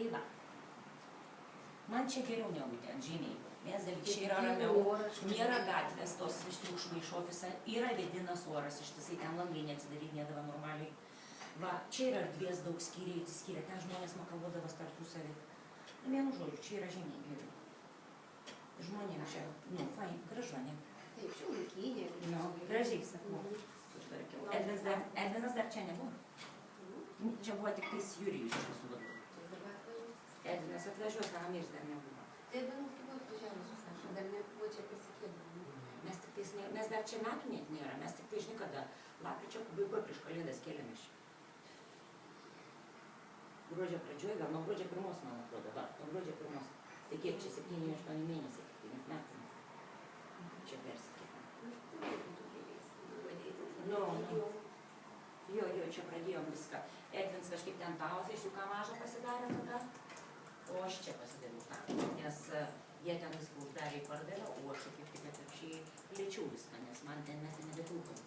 Tai va. Man čia geriau negu ten, žymiai. Nes dalykščiai yra ramiau, nėra gatvės tos iš triukšmų iš ofisą, yra vėdinas oras, ištisai ten langai neatsidarinėdavo normaliai. Va, čia yra erdvės daug skyriai, atsiskyrė, ten žmonės makalvodavas tarpusavy. Vienu žodžiu, čia yra žymiai geriau. Žmonėm čia, fain, gražu, ne? Taip, šiuolaikinė. Gražiai, sakau. Edvinas dar čia nebuvo. Čia buvo tik tais Jurijus iš visų vadovų. Edvinas atvažiuos, Ramės dar nebuvo. Tai Edvinas kaip atvažiavęs su Saša, dar nebuvo čia pasikėdami. Mes dar čia metų net nėra, mes tik tai, žinai, kada lapkričio pabaigoje prieš kalėdas kėlėmės čia. Gruodžio pradžioje, gal nuo gruodžio 1, man atrodo, nuo gruodžio 1. Tai kiek čia 7-8 mėnesiai, kaip net metų. Čia persikėlėm. Jo, čia pradėjom viską. Edvins kažkaip ten tą ofisiuką mažą pasidarė tada, o aš čia pasidariau tą. Nes jie ten viską uždarė į pardavę, o aš kaip tik atvirkščiai plėčiau viską, nes man ten mes ten nebetilpom.